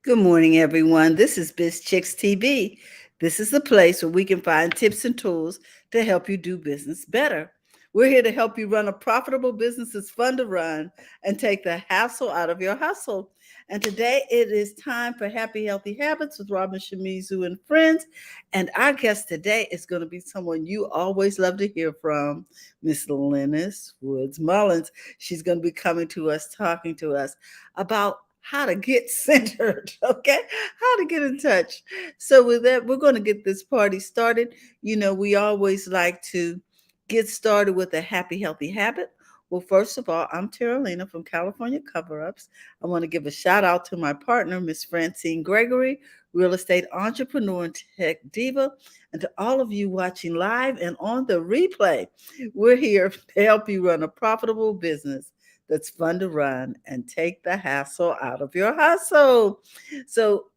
Good morning, everyone. This is BizChicks TV. This is the place where we can find tips and tools to help you do business better. We're here to help you run a profitable business that's fun to run and take the hassle out of your hustle. And today it is time for Happy Healthy Habits with Robin Shimizu and friends. And our guest today is going to be someone you always love to hear from, Miss Lynniss Woods-Mullins. She's going to be coming to us, talking to us about how to get centered, okay? How to get in touch. So, with that, we're going to get this party started. You know, we always like to get started with a happy, healthy habit. Well, first of all, I'm Terralina from California Cover Ups. I want to give a shout out to my partner, Miss Francine Gregory, real estate entrepreneur and tech diva, and to all of you watching live and on the replay. We're here to help you run a profitable business that's fun to run and take the hassle out of your hustle. So,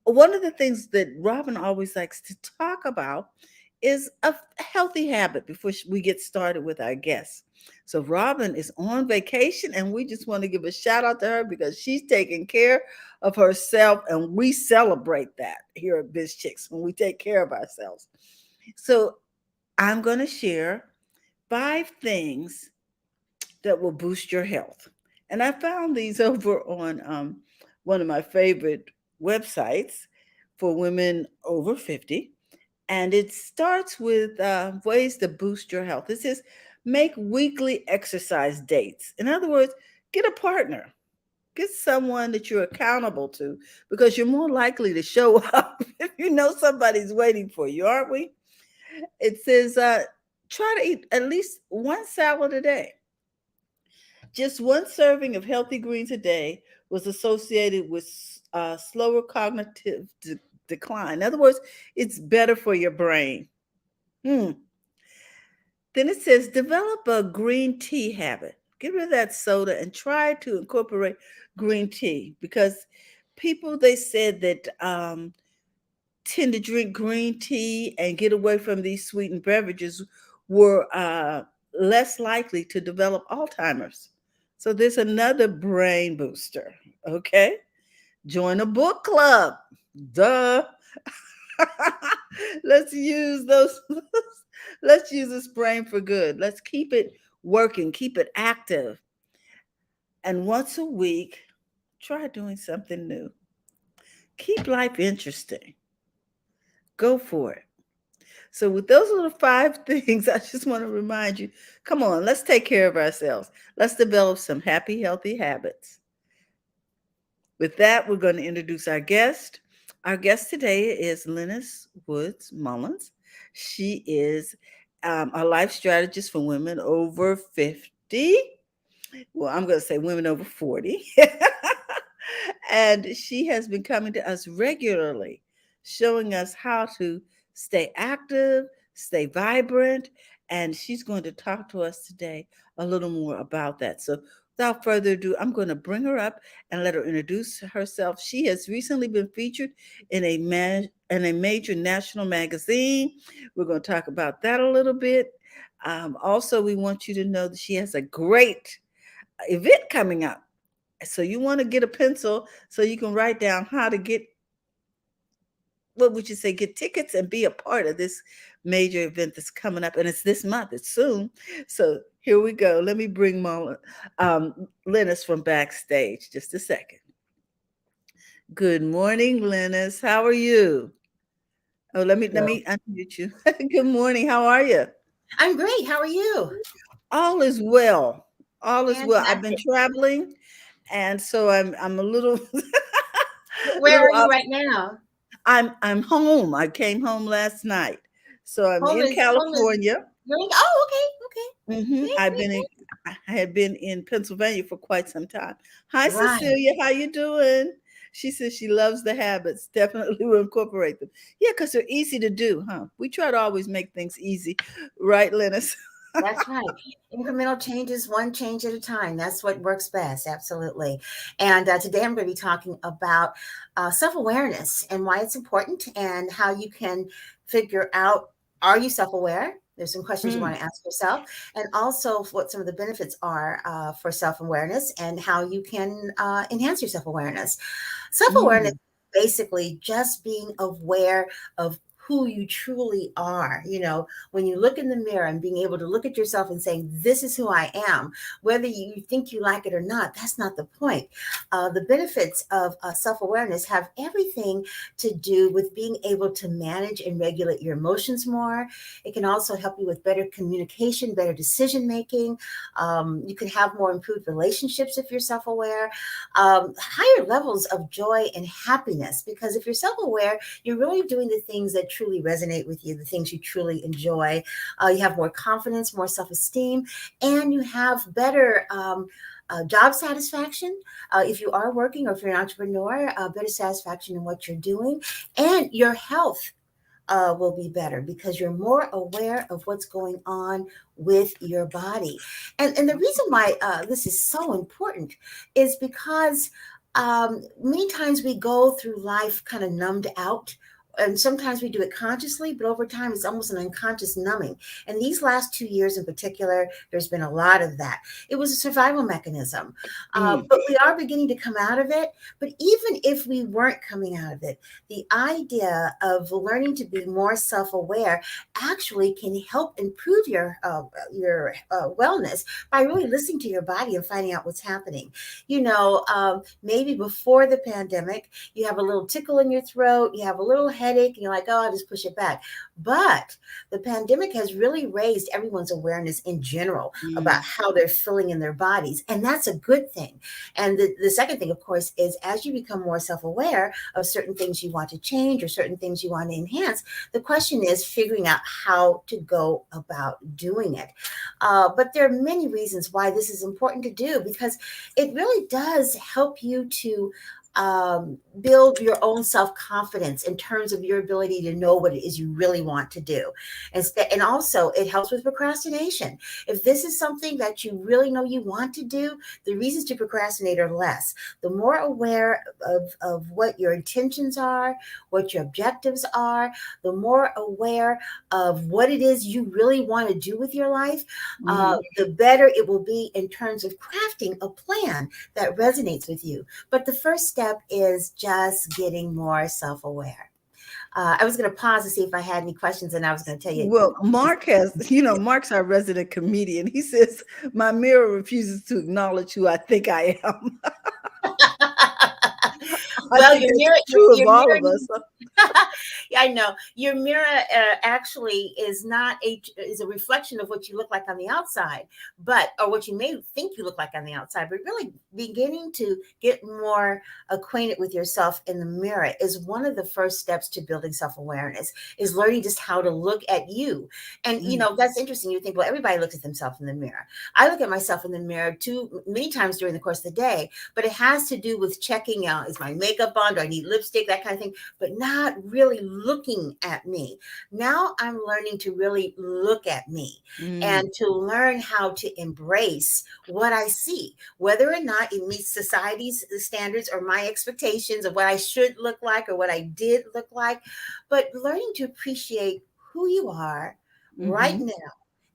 one of the things that Robin always likes to talk about is a healthy habit before we get started with our guests. So, Robin is on vacation, and we just want to give a shout out to her because she's taking care of herself, and we celebrate that here at Biz Chicks when we take care of ourselves. So, I'm going to share 5 things that will boost your health. And I found these over on one of my favorite websites for women over 50. And it starts with ways to boost your health. It says make weekly exercise dates. In other words, get a partner. Get someone that you're accountable to because you're more likely to show up if you know somebody's waiting for you, aren't we? It says try to eat at least one salad a day. Just one serving of healthy greens a day was associated with slower cognitive decline. In other words, it's better for your brain. Hmm. Then it says develop a green tea habit. Get rid of that soda and try to incorporate green tea because people they said that tend to drink green tea and get away from these sweetened beverages were less likely to develop Alzheimer's. So there's another brain booster. Okay. Join a book club. Duh. Let's use those. Let's use this brain for good. Let's keep it working, keep it active. And once a week, try doing something new. Keep life interesting. Go for it. So, with those little 5 things, I just want to remind you come on, let's take care of ourselves. Let's develop some happy, healthy habits. With that, we're going to introduce our guest. Our guest today is Lynniss Woods-Mullins. She is a life strategist for women over 50. Well, I'm going to say women over 40. And she has been coming to us regularly, showing us how to stay active, stay vibrant. And she's going to talk to us today a little more about that. So, without further ado, I'm going to bring her up and let her introduce herself. She has recently been featured in a major national magazine. We're going to talk about that a little bit. Also, we want you to know that she has a great event coming up. So you want to get a pencil so you can write down how to get, what would you say, get tickets and be a part of this major event that's coming up. And it's this month, it's soon. So here we go. Let me bring Lynniss from backstage. Just a second. Good morning, Lynniss. How are you? Oh, let me unmute you. Good morning. How are you? I'm great. How are you? All is well. All is well. I've been Fantastic. traveling, and so I'm a little Where little are you right now? I'm home. I came home last night. So I'm Home in is home is California. oh, okay, okay. Great, I've great, been in great. I had been in Pennsylvania for quite some time. Hi Right. Cecilia, how you doing? She says she loves the habits. Definitely will incorporate them. Yeah, because they're easy to do, huh? We try to always make things easy, right, Lennis? That's right. Incremental changes, one change at a time. That's what works best. Absolutely. And today I'm going to be talking about self awareness and why it's important and how you can figure out, are you self aware? There's some questions you want Mm, to ask yourself, and also what some of the benefits are for self awareness and how you can enhance your self awareness. Self awareness mm. basically just being aware of who you truly are. When you look in the mirror and being able to look at yourself and saying, this is who I am, whether you think you like it or not, that's not the point. The benefits of self-awareness have everything to do with being able to manage and regulate your emotions more. It can also help you with better communication, better decision making. You can have more improved relationships if you're self-aware, higher levels of joy and happiness, because if you're self-aware, you're really doing the things that truly resonate with you, the things you truly enjoy. You have more confidence, more self-esteem, and you have better job satisfaction. If you are working, or if you're an entrepreneur, better satisfaction in what you're doing, and your health will be better because you're more aware of what's going on with your body. And the reason why this is so important is because many times we go through life kind of numbed out. And sometimes we do it consciously, but over time, it's almost an unconscious numbing. And these last 2 years in particular, there's been a lot of that. It was a survival mechanism, but we are beginning to come out of it. But even if we weren't coming out of it, the idea of learning to be more self-aware actually can help improve your wellness by really listening to your body and finding out what's happening. Maybe before the pandemic, you have a little tickle in your throat, you have a little headache, and you're like, oh, I'll just push it back. But the pandemic has really raised everyone's awareness in general about how they're feeling in their bodies. And that's a good thing. And the second thing, of course, is as you become more self-aware of certain things you want to change or certain things you want to enhance, the question is figuring out how to go about doing it. But there are many reasons why this is important to do, because it really does help you to build your own self-confidence in terms of your ability to know what it is you really want to do. And also it helps with procrastination. If this is something that you really know you want to do, the reasons to procrastinate are less. The more aware of what your intentions are, what your objectives are, the more aware of what it is you really want to do with your life, the better it will be in terms of crafting a plan that resonates with you. But the first step is just getting more self-aware. I was going to pause to see if I had any questions, and I was going to tell you. Well, Mark's our resident comedian. He says, my mirror refuses to acknowledge who I think I am. Well, your mirror, true of all of us. Yeah, I know. Your mirror actually is a reflection of what you look like on the outside, or what you may think you look like on the outside. But really, beginning to get more acquainted with yourself in the mirror is one of the first steps to building self-awareness. Is learning just how to look at you, and that's interesting. You think, well, everybody looks at themselves in the mirror. I look at myself in the mirror many times during the course of the day, but it has to do with checking out: is my makeup on? Do I need lipstick? That kind of thing. But not really looking at me. Now I'm learning to really look at me and to learn how to embrace what I see, whether or not it meets society's standards or my expectations of what I should look like or what I did look like. But learning to appreciate who you are right now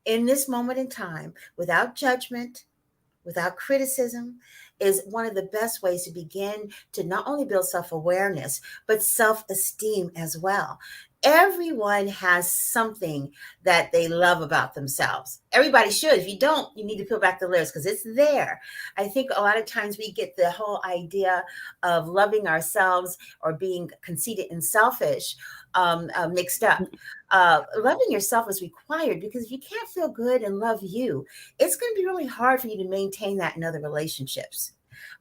in this moment in time, without judgment, without criticism, is one of the best ways to begin to not only build self-awareness, but self-esteem as well. Everyone has something that they love about themselves. Everybody should. If you don't, you need to peel back the layers because it's there. I think a lot of times we get the whole idea of loving ourselves or being conceited and selfish mixed up. Loving yourself is required, because if you can't feel good and love you, it's going to be really hard for you to maintain that in other relationships.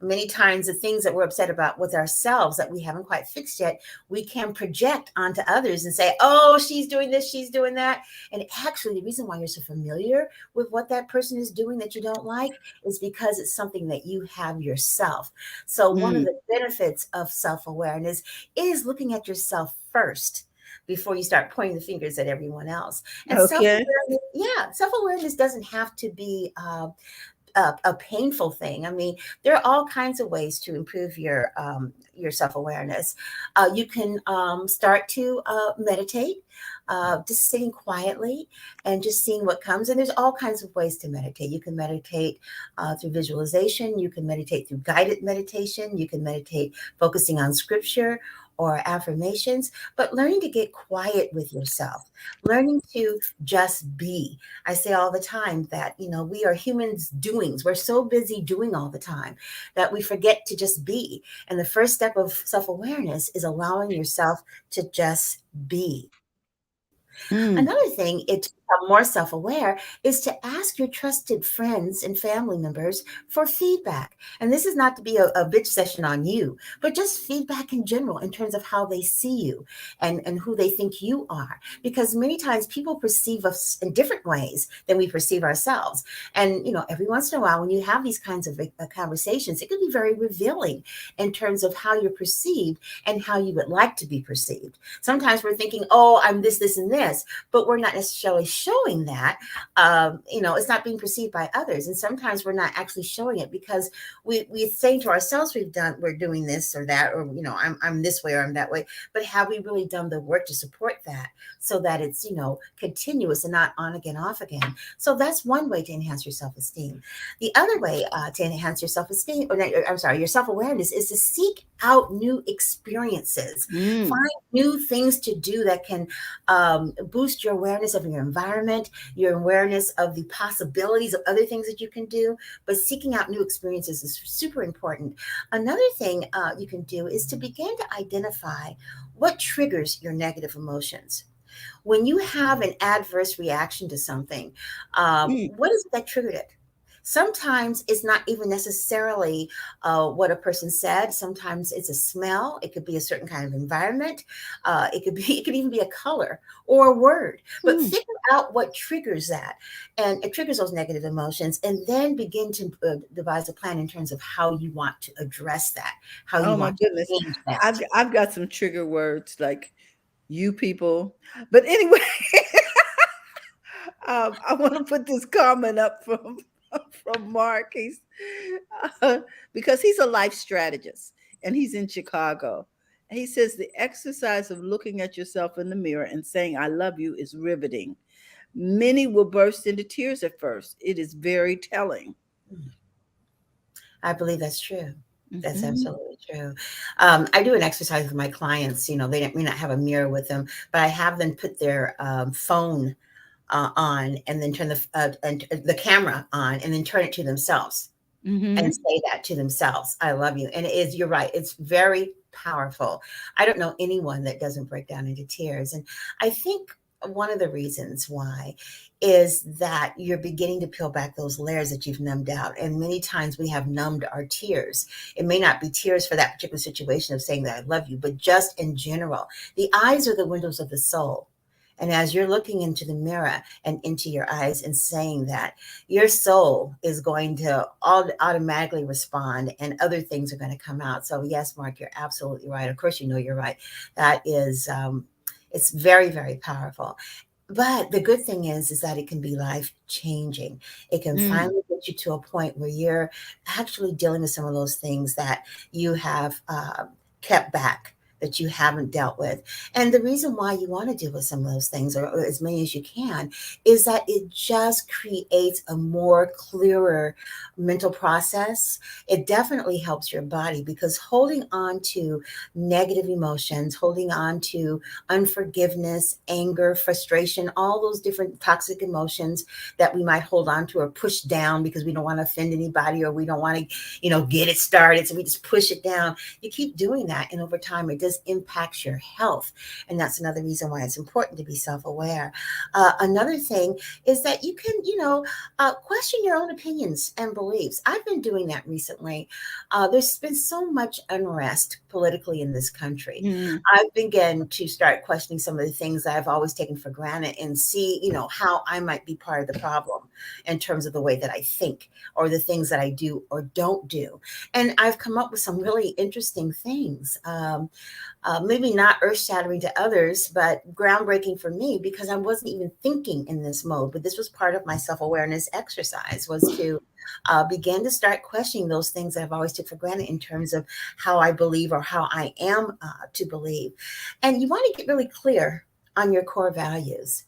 Many times the things that we're upset about with ourselves that we haven't quite fixed yet, we can project onto others and say, oh, she's doing this, she's doing that. And actually the reason why you're so familiar with what that person is doing that you don't like is because it's something that you have yourself. So one of the benefits of self-awareness is looking at yourself first before you start pointing the fingers at everyone else. And self-awareness doesn't have to be a painful thing. I mean, there are all kinds of ways to improve your self-awareness. You can start to meditate. just sitting quietly and just seeing what comes. And there's all kinds of ways to meditate. You can meditate through visualization. You can meditate through guided meditation. You can meditate focusing on scripture or affirmations, but learning to get quiet with yourself, learning to just be. I say all the time that, we are humans doings. We're so busy doing all the time that we forget to just be. And the first step of self-awareness is allowing yourself to just be. Mm. Another thing, to become more self-aware is to ask your trusted friends and family members for feedback. And this is not to be a bitch session on you, but just feedback in general in terms of how they see you and who they think you are. Because many times people perceive us in different ways than we perceive ourselves. And, every once in a while, when you have these kinds of conversations, it can be very revealing in terms of how you're perceived and how you would like to be perceived. Sometimes we're thinking, oh, I'm this, and this, but we're not necessarily showing that. It's not being perceived by others. And sometimes we're not actually showing it because we're saying to ourselves, we're doing this or that, or, I'm this way or I'm that way. But have we really done the work to support that so that it's, continuous and not on again, off again? So that's one way to enhance your self-esteem. The other way to enhance your self-esteem, your self-awareness, is to seek out new experiences. Find new things to do that can boost your awareness of your environment, your awareness of the possibilities of other things that you can do. But seeking out new experiences is super important. Another thing you can do is to begin to identify what triggers your negative emotions. When you have an adverse reaction to something, what is it that triggered it? Sometimes it's not even necessarily what a person said. Sometimes it's a smell. It could be a certain kind of environment. It could even be a color or a word. But figure out what triggers that, and it triggers those negative emotions, and then begin to devise a plan in terms of how you want to address that, how you Oh my want to goodness. change I've that. I've got some trigger words like you people. But anyway, I want to put this comment up from Mark. Uh, because he's a life strategist and he's in Chicago. He says the exercise of looking at yourself in the mirror and saying "I love you" is riveting. Many will burst into tears at first. It is very telling. I believe that's true. That's Mhm. absolutely true. I do an exercise with my clients. They may not have a mirror with them, but I have them put their phone on, and then turn the camera on, and then turn it to themselves and Mhm. say that to themselves. I love you. And you're right. It's very powerful. I don't know anyone that doesn't break down into tears. And I think one of the reasons why is that you're beginning to peel back those layers that you've numbed out. And many times we have numbed our tears. It may not be tears for that particular situation of saying that I love you, but just in general. The eyes are the windows of the soul. And as you're looking into the mirror and into your eyes and saying that, your soul is going to automatically respond, and other things are going to come out. So yes, Mark, you're absolutely right. Of course, you're right. That is, it's very, very powerful. But the good thing is that it can be life changing. It can Mm. finally get you to a point where you're actually dealing with some of those things that you have kept back, that you haven't dealt with. And the reason why you want to deal with some of those things, or as many as you can, is that it just creates a more clearer mental process. It definitely helps your body, because holding on to negative emotions, holding on to unforgiveness, anger, frustration, all those different toxic emotions that we might hold on to or push down because we don't want to offend anybody, or we don't want to, get it started. So we just push it down. You keep doing that, and over time, it does impact your health. And that's another reason why it's important to be self-aware. Another thing is that you can, question your own opinions and beliefs. I've been doing that recently. There's been so much unrest politically in this country. Mm. I've begun to start questioning some of the things that I've always taken for granted, and see, how I might be part of the problem in terms of the way that I think, or the things that I do or don't do. And I've come up with some really interesting things. Maybe not earth shattering to others, but groundbreaking for me, because I wasn't even thinking in this mode. But this was part of my self awareness exercise, was to begin to start questioning those things that I've always took for granted in terms of how I believe, or how I am to believe. And you want to get really clear on your core values.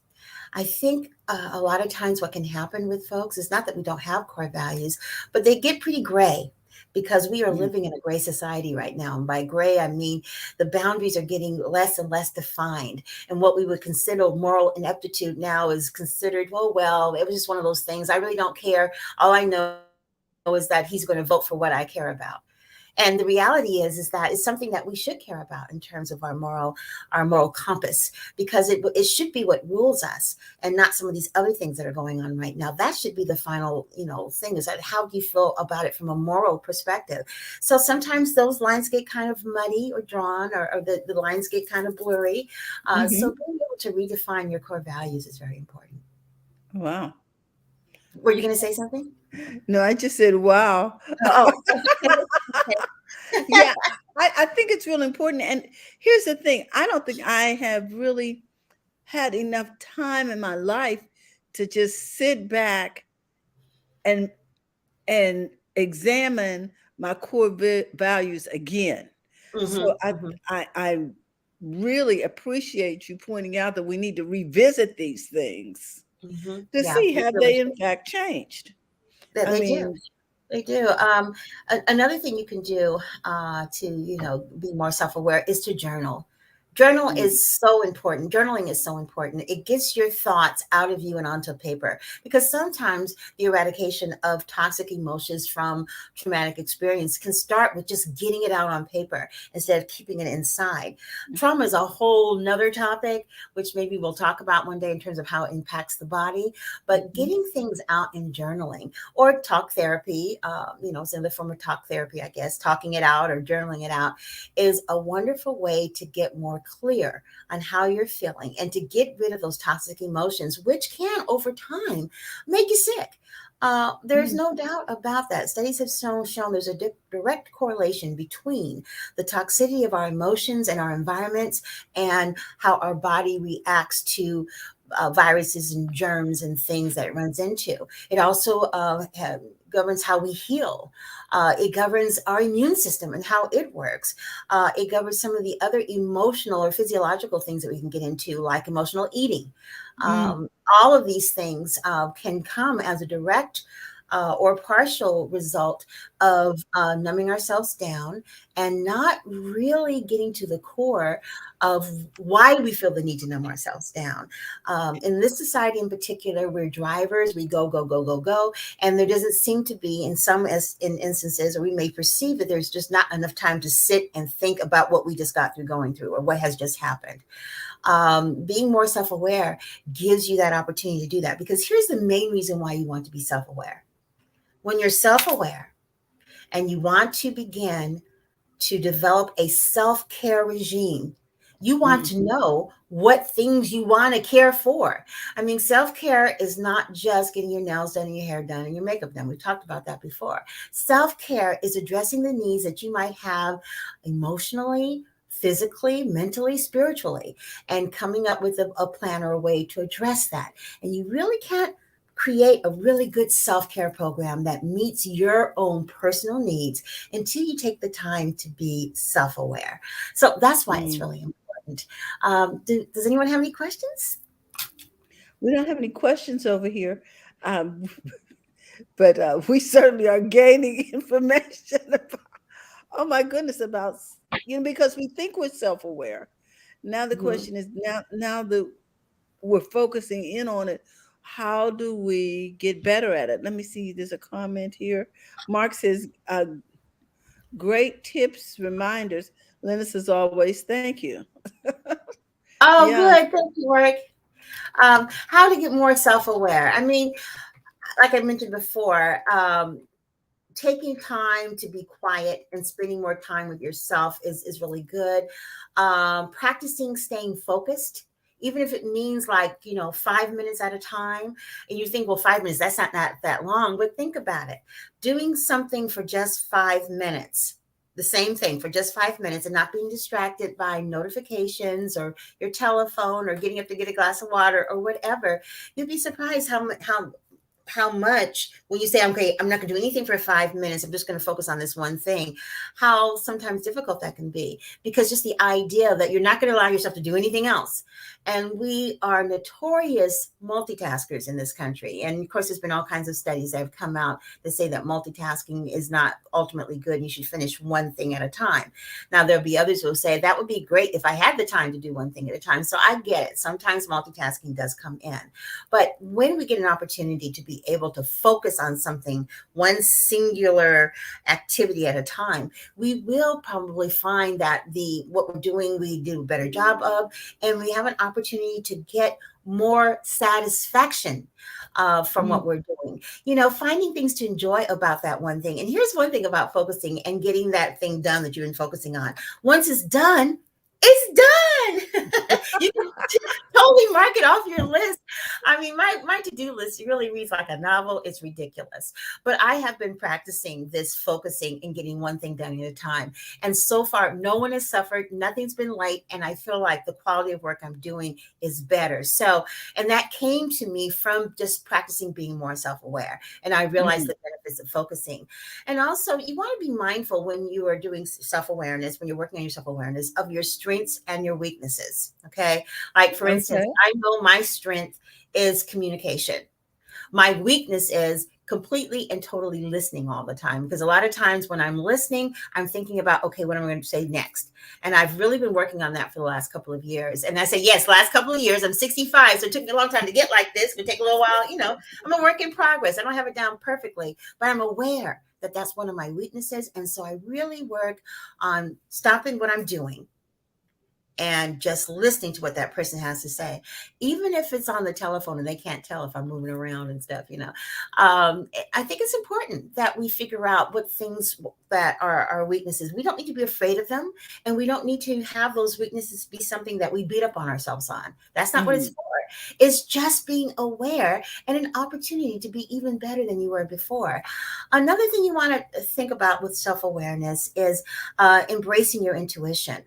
I think a lot of times what can happen with folks is not that we don't have core values, but they get pretty gray because we are Mm. living in a gray society right now. And by gray, I mean the boundaries are getting less and less defined. And what we would consider moral ineptitude now is considered, oh, well, it was just one of those things. I really don't care. All I know is that he's going to vote for what I care about. And the reality is that it's something that we should care about in terms of our moral compass, because it should be what rules us and not some of these other things that are going on right now. That should be the final, thing, is that how do you feel about it from a moral perspective? So sometimes those lines get kind of muddy or drawn, or the lines get kind of blurry. So Hmm. being able to redefine your core values is very important. Wow. Were you going to say something? No, I just said, wow. Oh, Yeah, I think it's really important. And here's the thing, I don't think I have really had enough time in my life to just sit back and examine my core values again. So hmm I really appreciate you pointing out that we need to revisit these things to Yeah, see we have really they in should. fact changed. That I they do. mean, They do. Another thing you can do to, be more self-aware is to journal. Journal mm, is so important. Journaling is so important. It gets your thoughts out of you and onto paper, because sometimes the eradication of toxic emotions from traumatic experience can start with just getting it out on paper instead of keeping it inside. Trauma is a whole nother topic, which maybe we'll talk about one day in terms of how it impacts the body. But mhm, getting things out in journaling or talk therapy, it's another form of talk therapy, I guess, talking it out or journaling it out is a wonderful way to get more clear on how you're feeling and to get rid of those toxic emotions, which can over time make you sick. There's mm, no doubt about that. Studies have shown there's a direct correlation between the toxicity of our emotions and our environments and how our body reacts to viruses and germs and things that it runs into. It also governs how we heal. It governs our immune system and how it works. It governs some of the other emotional or physiological things that we can get into, like emotional eating. mm, All of these things can come as a direct or partial result of numbing ourselves down and not really getting to the core of why we feel the need to numb ourselves down. In this society in particular, we're drivers, we go, go, go, go, go. And there doesn't seem to be, in some in instances, or we may perceive that there's just not enough time to sit and think about what we just got through going through or what has just happened. Being more self-aware gives you that opportunity to do that, because here's the main reason why you want to be self-aware. When you're self-aware and you want to begin to develop a self-care regime, you want mm, to know what things you want to care for. I mean, self-care is not just getting your nails done and your hair done and your makeup done. We've talked about that before. Self-care is addressing the needs that you might have emotionally, physically, mentally, spiritually, and coming up with a plan or a way to address that. And you really can't create a really good self-care program that meets your own personal needs until you take the time to be self-aware. So that's why it's mm. really important. Does anyone have any questions? We don't have any questions over here, um, but we certainly are gaining information about, oh my goodness, about, because we think we're self-aware. Now the Mhm. question is, now that we're focusing in on it, how do we get better at it? Let me see, there's a comment here. Mark says, great tips, reminders. Lynniss, as always, thank you. Oh, Yeah. good. Thank you, Rick. How to get more self-aware. I mean, like I mentioned before, taking time to be quiet and spending more time with yourself is really good. Practicing staying focused, even if it means, like, 5 minutes at a time. And you think, well, 5 minutes, that's not that long, but think about it. Doing something for just 5 minutes, the same thing for just 5 minutes, and not being distracted by notifications or your telephone or getting up to get a glass of water or whatever. You'd be surprised how much, when you say, okay, I'm not going to do anything for 5 minutes, I'm just going to focus on this one thing, how sometimes difficult that can be, because just the idea that you're not going to allow yourself to do anything else. And we are notorious multitaskers in this country. And of course, there's been all kinds of studies that have come out that say that multitasking is not ultimately good, and you should finish one thing at a time. Now, there'll be others who will say that would be great if I had the time to do one thing at a time. So I get it. Sometimes multitasking does come in. But when we get an opportunity to be able to focus on something, one singular activity at a time, we will probably find that what we're doing, we do a better job of, and we have an opportunity to get more satisfaction from what we're doing. Finding things to enjoy about that one thing. And here's one thing about focusing and getting that thing done that you've been focusing on. Once it's done, it's done. You can totally mark it off your list. I mean, my to-do list really reads like a novel. It's ridiculous. But I have been practicing this focusing and getting one thing done at a time. And so far, no one has suffered. Nothing's been late. And I feel like the quality of work I'm doing is better. So, and that came to me from just practicing being more self-aware. And I realized the benefits of focusing. And also, you want to be mindful when you are doing self-awareness, when you're working on your self-awareness, of your strengths and your weaknesses. Okay. Like, for instance, I know my strength is communication. My weakness is completely and totally listening all the time. Because a lot of times when I'm listening, I'm thinking about, okay, what am I going to say next? And I've really been working on that for the last couple of years. And I say, yes, last couple of years. I'm 65. So it took me a long time to get like this. It could take a little while. I'm a work in progress. I don't have it down perfectly, but I'm aware that that's one of my weaknesses. And so I really work on stopping what I'm doing and just listening to what that person has to say, even if it's on the telephone and they can't tell if I'm moving around and stuff. I think it's important that we figure out what things that are our weaknesses. We don't need to be afraid of them, and we don't need to have those weaknesses be something that we beat up on ourselves on. That's not what it's for. It's just being aware and an opportunity to be even better than you were before. Another thing you want to think about with self-awareness is embracing your intuition.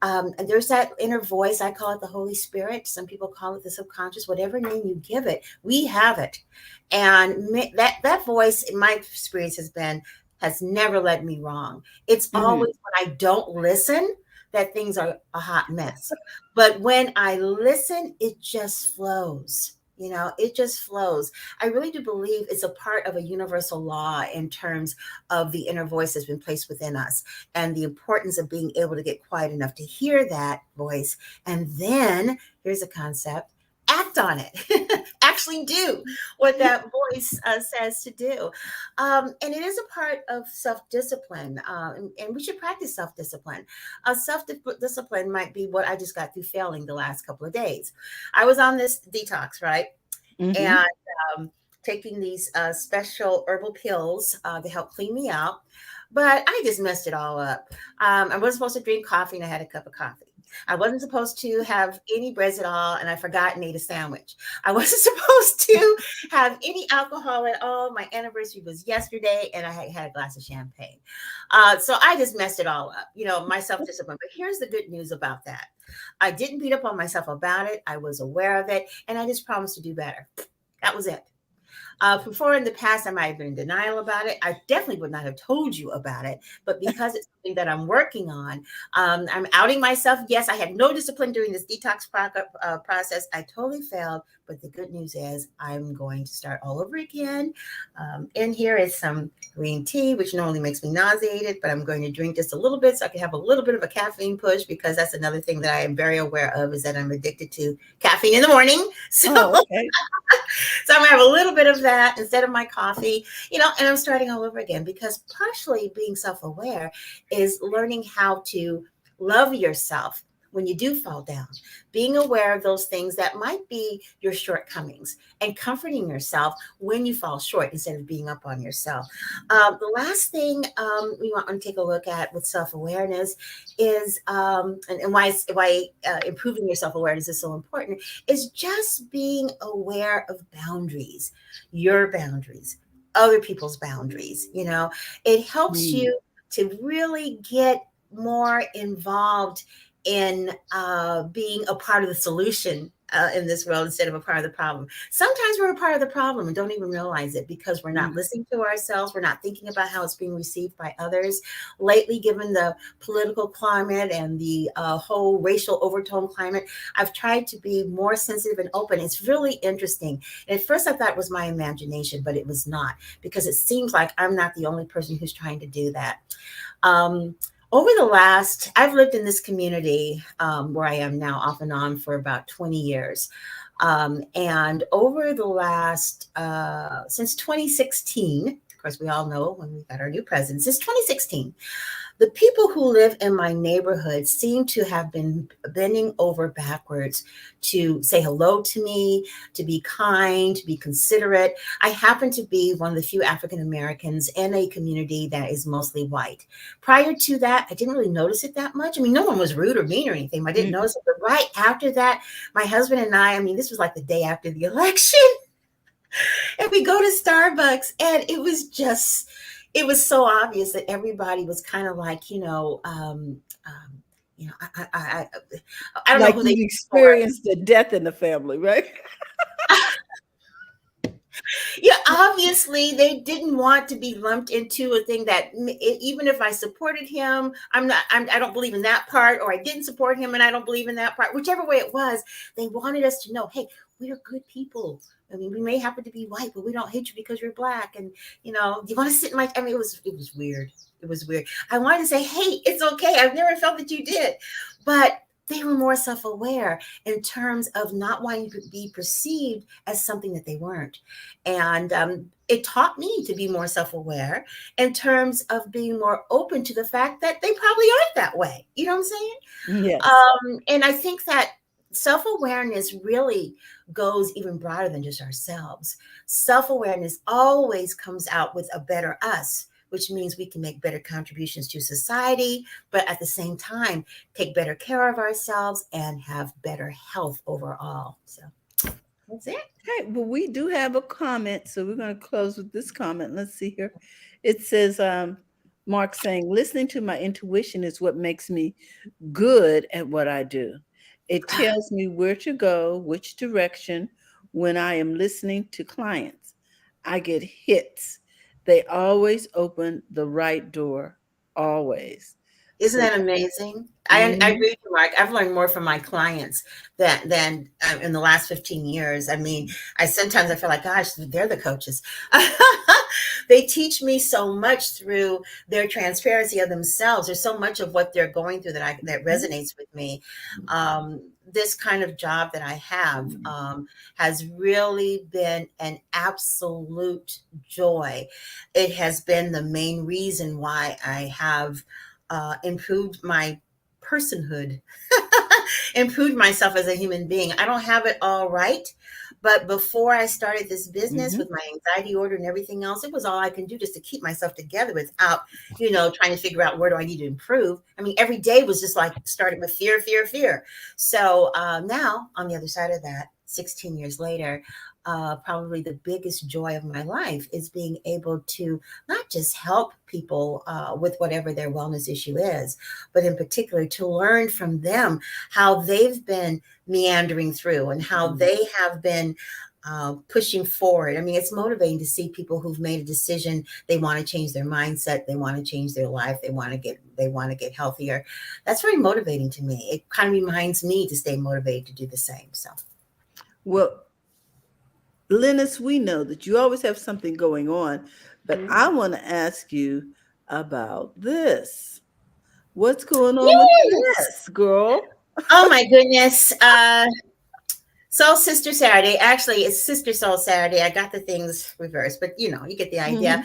And there's that inner voice. I call it the Holy Spirit. Some people call it the subconscious, whatever name you give it, we have it. And that voice, in my experience, has never led me wrong. It's always when I don't listen that things are a hot mess. But when I listen, it just flows. It just flows. I really do believe it's a part of a universal law in terms of the inner voice that's been placed within us, and the importance of being able to get quiet enough to hear that voice. And then here's a concept: act on it. Actually do what that voice says to do. And it is a part of self-discipline. And we should practice self-discipline. Self-discipline might be what I just got through failing the last couple of days. I was on this detox, right? And taking these special herbal pills to help clean me out. But I just messed it all up. I wasn't supposed to drink coffee, and I had a cup of coffee. I wasn't supposed to have any breads at all, and I forgot and ate a sandwich. I wasn't supposed to have any alcohol at all. My anniversary was yesterday, and I had a glass of champagne. So I just messed it all up, my self-discipline. But here's the good news about that. I didn't beat up on myself about it. I was aware of it, and I just promised to do better. That was it. Before, in the past, I might have been in denial about it. I definitely would not have told you about it. But because it's something that I'm working on, I'm outing myself. Yes, I had no discipline during this detox process. I totally failed. But the good news is I'm going to start all over again. In here is some green tea, which normally makes me nauseated, but I'm going to drink just a little bit so I can have a little bit of a caffeine push, because that's another thing that I am very aware of, is that I'm addicted to caffeine in the morning. So, so I'm going to have a little bit of that instead of my coffee, and I'm starting all over again, because partially being self-aware is learning how to love yourself when you do fall down, being aware of those things that might be your shortcomings, and comforting yourself when you fall short instead of being up on yourself. The last thing we want to take a look at with self-awareness is, and why improving your self-awareness is so important, is just being aware of boundaries, your boundaries, other people's boundaries. It helps you to really get more involved in being a part of the solution in this world instead of a part of the problem. Sometimes we're a part of the problem and don't even realize it because we're not listening to ourselves. We're not thinking about how it's being received by others. Lately, given the political climate and the whole racial overtone climate, I've tried to be more sensitive and open. It's really interesting. And at first, I thought it was my imagination, but it was not, because it seems like I'm not the only person who's trying to do that. Um, Over the last, I've lived in this community where I am now off and on for about 20 years. And over the last, since 2016, of course, we all know when we got our new president, since 2016, the people who live in my neighborhood seem to have been bending over backwards to say hello to me, to be kind, to be considerate. I happen to be one of the few African Americans in a community that is mostly white. Prior to that, I didn't really notice it that much. I mean, no one was rude or mean or anything. I didn't notice it. But right after that, my husband and I mean, this was like the day after the election. And we go to Starbucks, and it was so obvious that everybody was kind of like, I don't know Like who they you've were. experienced the death in the family, right? Yeah, obviously they didn't want to be lumped into a thing that even if I supported him, I don't believe in that part, or I didn't support him and I don't believe in that part. Whichever way it was, they wanted us to know, hey, we are good people. I mean, we may happen to be white, but we don't hate you because you're black. And do you want to sit in my? I mean, it was weird. It was weird. I wanted to say, hey, it's okay. I've never felt that you did, but they were more self-aware in terms of not wanting to be perceived as something that they weren't. And it taught me to be more self-aware in terms of being more open to the fact that they probably aren't that way. You know what I'm saying? Yes. And I think that self-awareness really goes even broader than just ourselves. Self-awareness always comes out with a better us, which means we can make better contributions to society, but at the same time, take better care of ourselves and have better health overall. So that's it. Okay, well, we do have a comment, so we're going to close with this comment. Let's see here. It says, Mark saying, listening to my intuition is what makes me good at what I do. It tells me where to go, which direction when I am listening to clients. I get hits. They always open the right door, always. Isn't So, that amazing? I agree with you, Mark. I've learned more from my clients than in the last 15 years. I mean, I sometimes feel like, gosh, they're the coaches. They teach me so much through their transparency of themselves. There's so much of what they're going through that resonates with me. This kind of job that I have has really been an absolute joy. It has been the main reason why I have improved my personhood, improved myself as a human being. I don't have it all right, but before I started this business with my anxiety order and everything else, it was all I can do just to keep myself together without, trying to figure out where do I need to improve. I mean, every day was just like starting with fear, fear, fear. So now on the other side of that, 16 years later, probably the biggest joy of my life is being able to not just help people with whatever their wellness issue is, but in particular to learn from them how they've been meandering through and how they have been pushing forward. I mean, it's motivating to see people who've made a decision. They want to change their mindset. They want to change their life. They want to get healthier. That's very motivating to me. It kind of reminds me to stay motivated to do the same. So, well, Lynniss, we know that you always have something going on, but I want to ask you about this. What's going on with yes. this, girl? Oh my goodness. Soul Sister Saturday. Actually, it's Sister Soul Saturday. I got the things reversed, but you get the idea.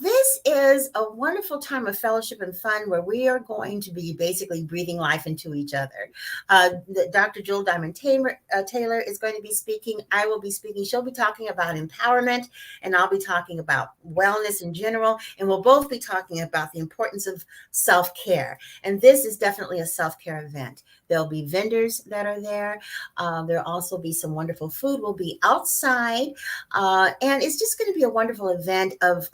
This is a wonderful time of fellowship and fun where we are going to be basically breathing life into each other. Dr. Jewel Diamond Taylor is going to be speaking. I will be speaking. She'll be talking about empowerment, and I'll be talking about wellness in general. And we'll both be talking about the importance of self-care. And this is definitely a self-care event. There'll be vendors that are there. There'll also be some wonderful food. We'll be outside. And it's just going to be a wonderful event of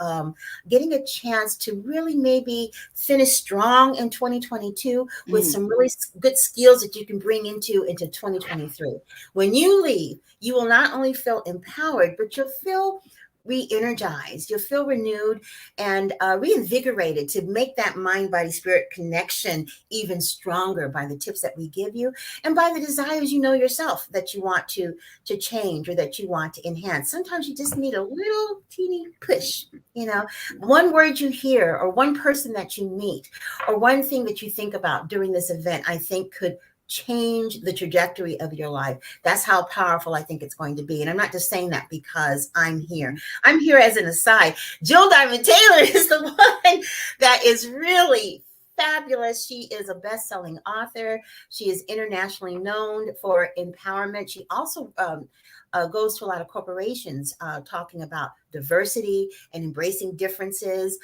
getting a chance to really maybe finish strong in 2022 with Mm. some really good skills that you can bring into 2023. When you leave, you will not only feel empowered, but you'll feel re-energized, you'll feel renewed and reinvigorated to make that mind body spirit connection even stronger by the tips that we give you and by the desires you know yourself that you want to change or that you want to enhance. Sometimes you just need a little teeny push, you know, one word you hear or one person that you meet or one thing that you think about during this event, I think could change the trajectory of your life. That's how powerful I think it's going to be. And I'm not just saying that because I'm here. I'm here as an aside. Jill Diamond Taylor is the one that is really fabulous. She is a best-selling author. She is internationally known for empowerment. She also goes to a lot of corporations talking about diversity and embracing differences,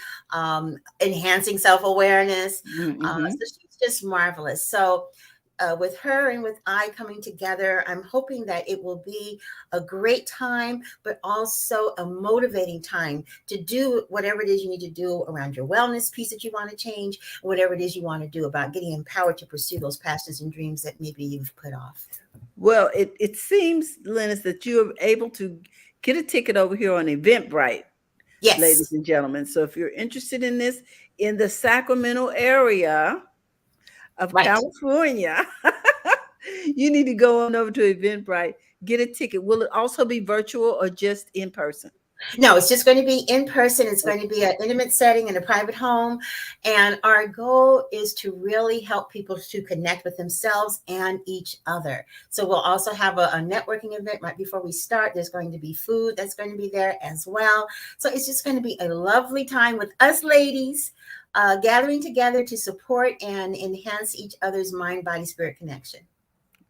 enhancing self-awareness. Mm-hmm. So she's just marvelous. So with her and with I coming together, I'm hoping that it will be a great time, but also a motivating time to do whatever it is you need to do around your wellness piece that you want to change, whatever it is you want to do about getting empowered to pursue those passions and dreams that maybe you've put off. Well, it seems, Lynniss, that you're able to get a ticket over here on Eventbrite, ladies Yes. and gentlemen. So if you're interested in this in the Sacramento area of Right. California, you need to go on over to Eventbrite, get a ticket. Will it also be virtual or just in person? No, it's just going to be in person. It's going to be an intimate setting in a private home. And our goal is to really help people to connect with themselves and each other. So we'll also have a networking event right before we start. There's going to be food that's going to be there as well. So it's just going to be a lovely time with us ladies gathering together to support and enhance each other's mind, body, spirit connection.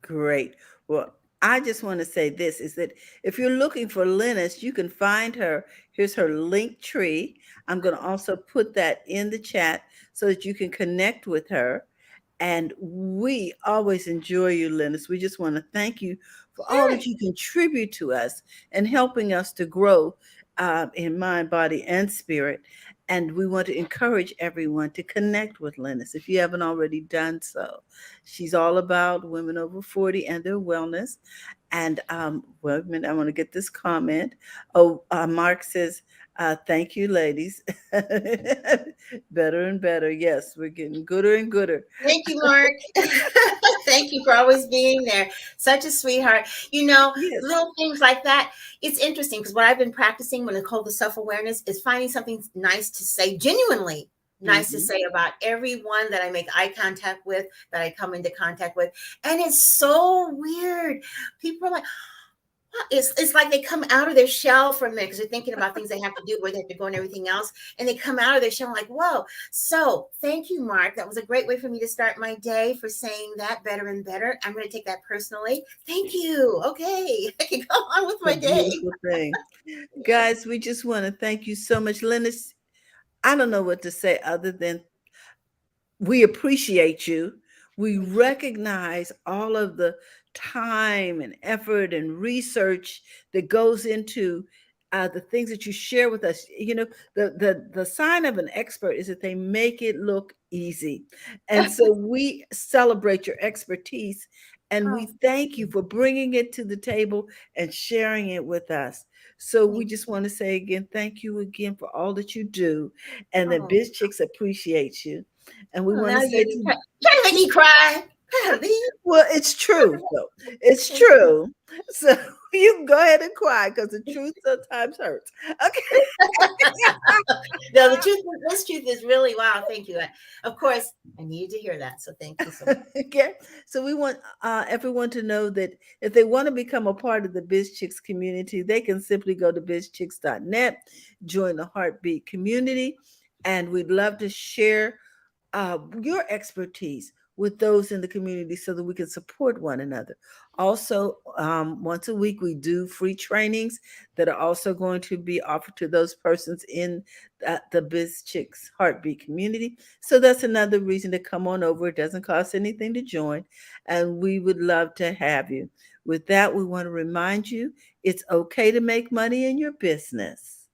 Great. Well, I just want to say this is that if you're looking for Lynniss, you can find her. Here's her link tree. I'm going to also put that in the chat so that you can connect with her. And we always enjoy you, Lynniss. We just want to thank you for all Sure. that you contribute to us and helping us to grow in mind, body, and spirit. And we want to encourage everyone to connect with Lynniss if you haven't already done so. She's all about women over 40 and their wellness. And well, a minute, I want to get this comment. Oh, Mark says, thank you, ladies. Better and better. Yes, we're getting gooder and gooder. Thank you, Mark. Thank you for always being there. Such a sweetheart. You know, Yes. little things like that. It's interesting because what I've been practicing when it's called the self-awareness is finding something nice to say, genuinely nice to Mhm. say about everyone that I make eye contact with, that I come into contact with. And it's so weird. People are like, it's like they come out of their shell for a minute because they're thinking about things they have to do, where they have to go and everything else. And they come out of their shell like, whoa. So thank you, Mark. That was a great way for me to start my day for saying that better and better. I'm going to take that personally. Thank you. Okay. I can go on with A my day. beautiful thing. Guys, we just want to thank you so much. Lynniss, I don't know what to say other than we appreciate you. We recognize all of the time and effort and research that goes into the things that you share with us. You know, the sign of an expert is that they make it look easy, and so we celebrate your expertise, and Oh, we thank you for bringing it to the table and sharing it with us. So we thank just want to say again, thank you again for all that you do, and that oh, Biz Chicks appreciates you. And we well, want now to say you're to trying to make me cry. well, it's true, though. It's true. So you can go ahead and cry because the truth sometimes hurts. Okay. No, the truth, this truth is really wow. Thank you. Of course, I needed to hear that. So thank you so much. Okay. So we want everyone to know that if they want to become a part of the Biz Chicks community, they can simply go to bizchicks.net, join the Heartbeat community, and we'd love to share your expertise with those in the community so that we can support one another. Also, once a week, we do free trainings that are also going to be offered to those persons in the Biz Chicks Heartbeat community. So that's another reason to come on over. It doesn't cost anything to join, and we would love to have you. With that, we want to remind you it's okay to make money in your business.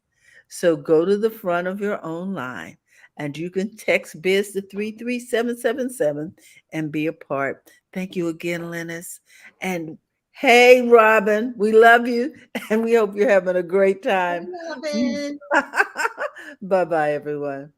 So go to the front of your own line and you can text biz to 33777 and be a part. Thank you again, Lynniss. And hey, Robin, we love you and we hope you're having a great time. Robin. Bye bye, everyone.